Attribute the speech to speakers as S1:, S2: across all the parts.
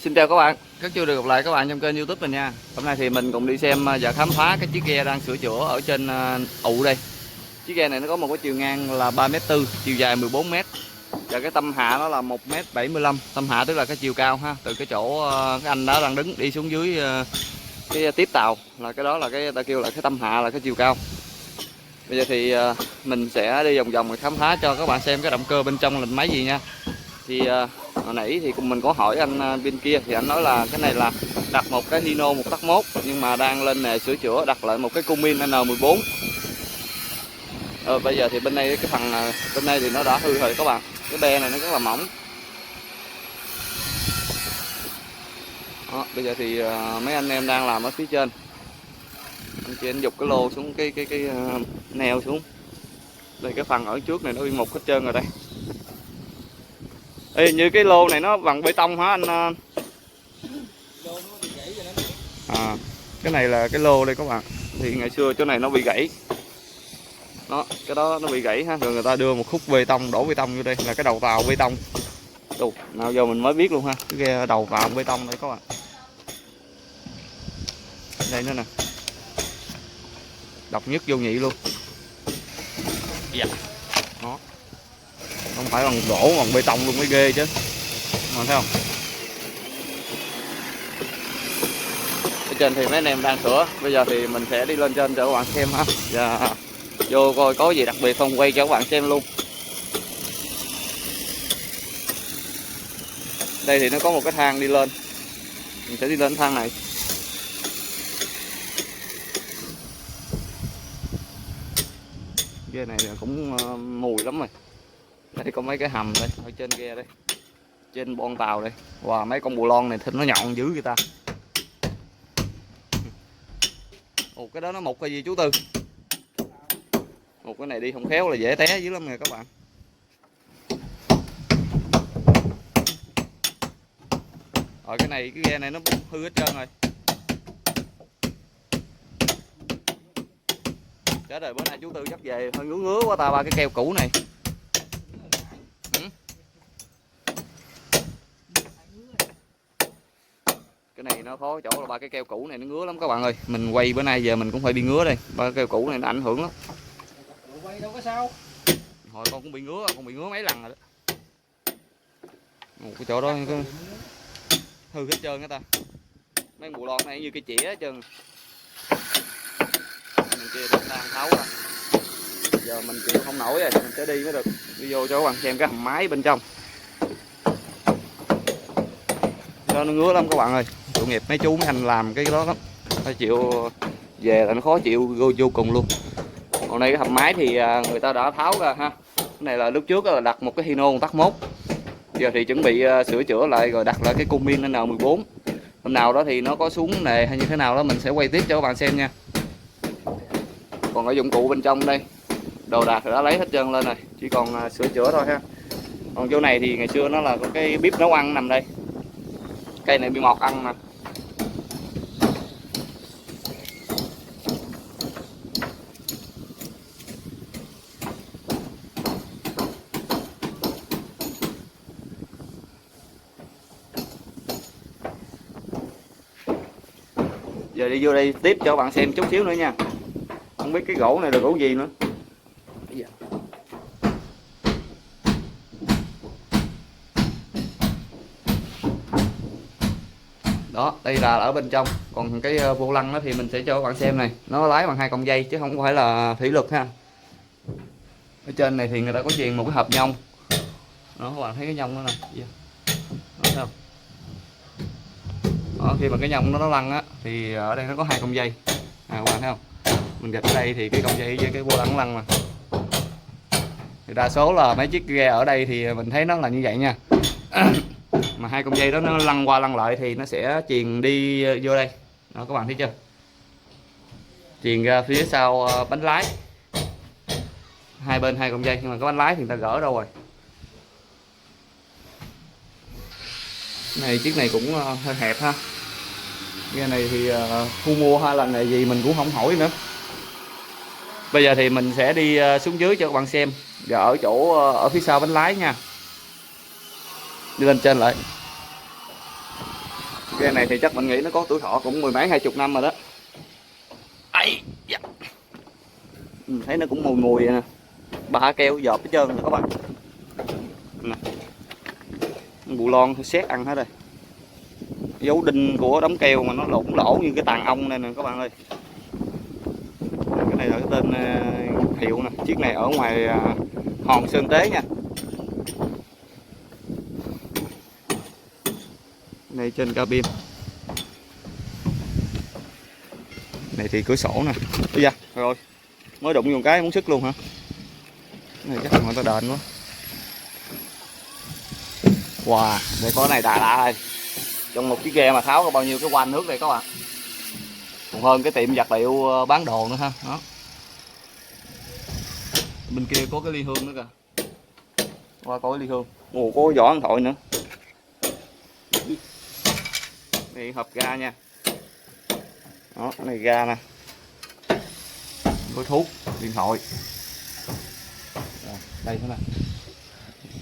S1: Xin chào các bạn, rất vui được gặp lại các bạn trong kênh YouTube mình nha. Hôm nay thì mình cùng đi xem và khám phá cái chiếc ghe đang sửa chữa ở trên ụ đây. Chiếc ghe này nó có một cái chiều ngang là 3m4, chiều dài 14m. Và cái tâm hạ nó là 1m75. Tâm hạ tức là cái chiều cao ha, từ cái chỗ cái anh đó đang đứng đi xuống dưới cái tiếp tàu là cái đó là cái ta kêu là cái tâm hạ là cái chiều cao. Bây giờ thì mình sẽ đi vòng vòng để khám phá cho các bạn xem cái động cơ bên trong là máy gì nha. Thì hồi nãy thì mình có hỏi anh bên kia thì anh nói là cái này là đặt một cái Hino 1.1 nhưng mà đang lên nề sửa chữa đặt lại một cái Cummins N14. Bây giờ thì bên đây cái phần bên đây thì nó đã hư rồi các bạn, cái be này nó rất là mỏng. Đó, bây giờ thì mấy anh em đang làm ở phía trên, anh chị anh giục cái lô xuống cái neo xuống đây, cái phần ở trước này nó bị mục hết trơn rồi đây. Ê, như cái lô này nó bằng bê tông hả anh? Cái này là cái lô đây các bạn. Thì ngày xưa chỗ này nó bị gãy. Đó, cái đó nó bị gãy ha. Rồi người ta đưa một khúc bê tông, đổ bê tông vô đây là cái đầu tàu bê tông. Đồ, nào giờ mình mới biết luôn ha. Cái ghe đầu tàu bê tông đây các bạn. Đây nữa nè. Độc nhất vô nhị luôn. Dạ. Đó. Không phải bằng đổ bằng bê tông luôn mới ghê chứ. Mà thấy không? Ở trên thì mấy anh em đang sửa. Bây giờ thì mình sẽ đi lên trên cho các bạn xem ha. Và vô coi có gì đặc biệt không, quay cho các bạn xem luôn. Đây thì nó có một cái thang đi lên. Mình sẽ đi lên thang này. Ghe này cũng mùi lắm rồi. Đây có mấy cái hầm đây, ở trên ghe đây. Trên bon tàu đây. Wow, mấy con bù lon này thịt nó nhọn dữ người ta. Ồ, cái đó nó một cái gì chú Tư? Một cái này đi không khéo là dễ té dữ lắm nè các bạn. Rồi cái này, cái ghe này nó hư hết trơn rồi. Chết rồi, bữa nay chú Tư chắc về hơi ngứa ngứa quá ta, ba cái keo cũ này. Cái này nó khó chỗ là ba cái keo cũ này nó ngứa lắm các bạn ơi. Mình quay bữa nay giờ mình cũng phải bị ngứa đây. Ba cái keo cũ này nó ảnh hưởng lắm.
S2: Quay đâu có sao.
S1: Hồi con cũng bị ngứa, con bị ngứa mấy lần rồi đó. Cái chỗ đó có hư hết trơn á ta. Mấy bù lon này như cái chĩa hết trơn. Mình kia đang tháo ra. Giờ mình chịu không nổi rồi, mình sẽ đi mới được. Đi vô cho các bạn xem cái hầm máy bên trong. Nó ngứa lắm các bạn ơi. Tội nghiệp mấy chú mấy anh làm cái đó lắm. Phải chịu về là nó khó chịu vô cùng luôn. Còn đây cái hầm máy thì người ta đã tháo ra ha. Cái này là lúc trước là đặt một cái Hino 1.1. Giờ thì chuẩn bị sửa chữa lại rồi đặt lại cái Cummins N14. Hôm nào đó thì nó có xuống nề hay như thế nào đó mình sẽ quay tiếp cho các bạn xem nha. Còn ở dụng cụ bên trong đây, đồ đạc đã lấy hết trơn lên rồi, chỉ còn sửa chữa thôi ha. Còn chỗ này thì ngày xưa nó là có cái bếp nấu ăn nằm đây. Cây này bị mọt ăn nè. Giờ đi vô đây tiếp cho các bạn xem chút xíu nữa nha. Không biết cái gỗ này là gỗ gì nữa. Đó, đây là ở bên trong. Còn cái vô lăng đó thì mình sẽ cho các bạn xem này. Nó lái bằng 2 cọng dây chứ không phải là thủy lực ha. Ở trên này thì người ta có chuyền một cái hộp nhông. Đó, các bạn thấy cái nhông đó nè. Đó, thấy không? Đó, khi mà cái nhông nó lăn á thì ở đây nó có 2 cọng dây. Các bạn thấy không? Mình gạch ở đây thì cái cọng dây với cái vô lăng lăn mà. Thì đa số là mấy chiếc ghe ở đây thì mình thấy nó là như vậy nha. Mà 2 cọng dây đó nó lăn qua lăn lại thì nó sẽ chuyền đi vô đây. Đó, các bạn thấy chưa? Chuyền ra phía sau bánh lái. Hai bên 2 cọng dây, nhưng mà cái bánh lái thì người ta gỡ đâu rồi. Này chiếc này cũng hơi hẹp ha. Cái này thì thu mua hay là nghề gì mình cũng không hỏi nữa. Bây giờ thì mình sẽ đi xuống dưới cho các bạn xem. Và ở chỗ ở phía sau bánh lái nha. Đi lên trên lại. Ghe này thì chắc mình nghĩ nó có tuổi thọ cũng mười mấy 20 năm rồi đó. Ấy dạ. Thấy nó cũng mùi mùi vậy nè, ba keo dợp hết trơn rồi các bạn nè. Bù lon xét ăn hết rồi, dấu đinh của đống keo mà nó lủng lỗ như cái tàn ong này nè các bạn ơi. Cái này là cái tên hiệu nè, chiếc này ở ngoài Hòn Sơn Tế nha. Này trên cabin này thì cửa sổ nè. Bây giờ rồi mới đụng vô cái muốn sức luôn hả? Cái này chắc là người ta đền quá. Wow, đây có này đà lạ thôi. Trong một chiếc ghe mà tháo có bao nhiêu cái quanh nước đây các bạn. Còn hơn cái tiệm vật liệu bán đồ nữa ha. Đó. Bên kia có cái ly hương nữa kìa. Qua có cái ly hương. Ồ, có vỏ điện thoại nữa. Đây hộp ga nha. Đó, cái này ga nè. Có thuốc, điện thoại. Rồi, đây nữa nè.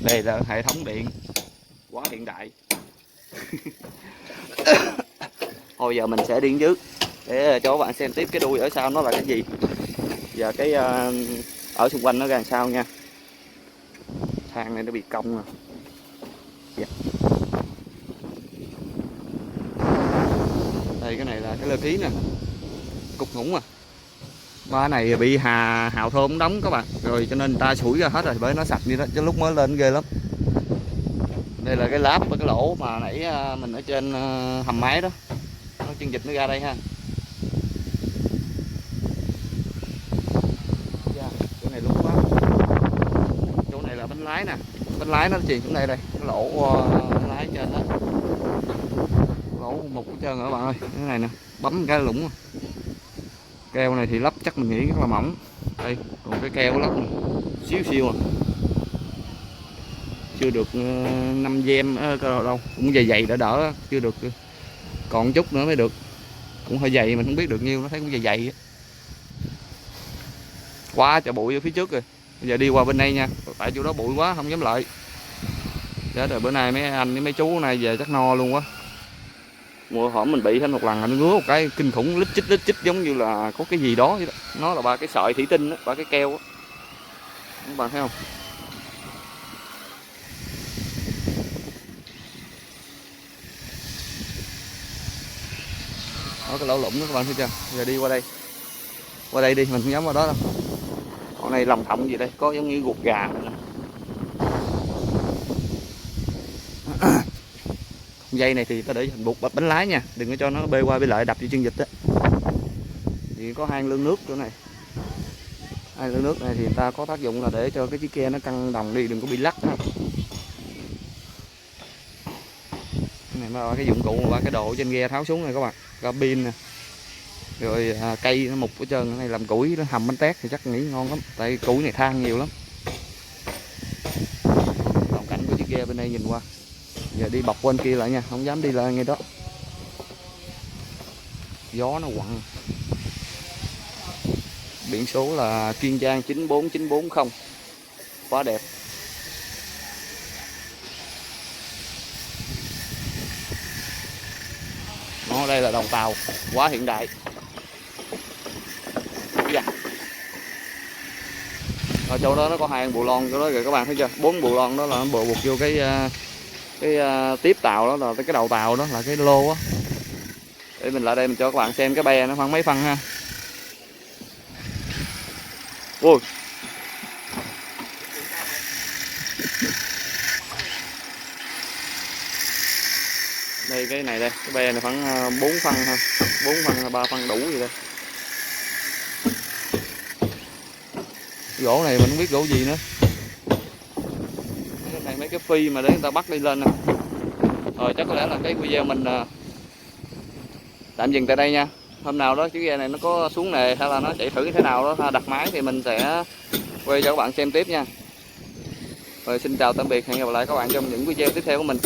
S1: Đây là hệ thống điện quá hiện đại. Thôi giờ mình sẽ đi trước để cho các bạn xem tiếp cái đuôi ở sau nó là cái gì và cái ở xung quanh nó ra làm sao nha. Thang này nó bị cong nè. Yeah. Đây cái này là cái lơ ký nè, cục ngủng à. Ba này bị hào thơm đóng các bạn, rồi cho nên người ta sủi ra hết rồi bởi nó sạch như đó, chứ lúc mới lên ghê lắm. Đây là cái láp và cái lỗ mà nãy mình ở trên hầm máy đó, nó chân vịt nó ra đây ha. Chỗ này lúng quá. Chỗ này là bánh lái nè, bánh lái nó chìm xuống đây đây, cái lỗ bánh lái trên đó, lỗ một cái trơn rồi các bạn ơi. Cái này nè, bấm cái lủng. Keo này thì lắp chắc mình nghĩ rất là mỏng. Đây, còn cái keo lắp xíu xíu à. Chưa được 5 gem đâu, cũng dày dày đỡ đỡ, chưa được, còn chút nữa mới được. Cũng hơi dày mình không biết được nhiêu, nó thấy cũng dày dày. Quá trời bụi ở phía trước rồi. Bây giờ đi qua bên đây nha, tại chỗ đó bụi quá không dám lại. Chết rồi, bữa nay mấy anh với mấy chú này về chắc no luôn quá. Mùa hổm mình bị thêm một lần nó ngứa một cái kinh khủng, lít chích giống như là có cái gì đó vậy đó. Nó là ba cái sợi thủy tinh đó, ba cái keo đó. Các bạn thấy không? Đó cái lỗ lủng đó các bạn thấy chưa? Giờ đi qua đây. Qua đây đi, mình không dám vào đó đâu. Con này lòng thọng gì đây, có giống như ruột gà nữa nè. Dây này thì ta để hình buộc bánh lái nha, đừng có cho nó bê qua bê lại đập vô chân vịt á. Thì có hang lương nước chỗ này. Hang lương nước này thì người ta có tác dụng là để cho cái chiếc ghe nó căng đồng đi, đừng có bị lắc ha. Cái này mà cái dụng cụ mà cái đồ trên ghe tháo xuống này các bạn, cabin nè. Rồi cây nó mục ở trơn, cái này làm củi nó hầm bánh tét thì chắc nghĩ ngon lắm, tại củi này than nhiều lắm. Toàn cảnh của chiếc ghe bên đây nhìn qua. Giờ đi bọc bên kia lại nha, không dám đi lại ngay đó. Gió nó quặn. Biển số là Kiên Giang 94940. Quá đẹp. Nó đây là đầu tàu quá hiện đại. Dạ. Ở chỗ đó nó có 2 bù lon chỗ đó rồi các bạn thấy chưa? 4 bù lon đó là nó buộc vô cái tiếp tàu đó, là cái đầu tàu đó là cái lô á. Để mình lại đây mình cho các bạn xem cái be nó khoảng mấy phân ha. Ui. Đây cái này đây, cái be này khoảng 4 phân ha, 4 phân hay 3 phân đủ gì đây. Gỗ này mình không biết gỗ gì nữa. Cái này mấy cái phi mà để người ta bắt đi lên nè. Rồi chắc có lẽ là cái video mình tạm dừng tại đây nha. Hôm nào đó chiếc ghe này nó có xuống nề hay là nó chạy thử thế nào đó đặt máy thì mình sẽ quay cho các bạn xem tiếp nha. Rồi xin chào tạm biệt, hẹn gặp lại các bạn trong những video tiếp theo của mình.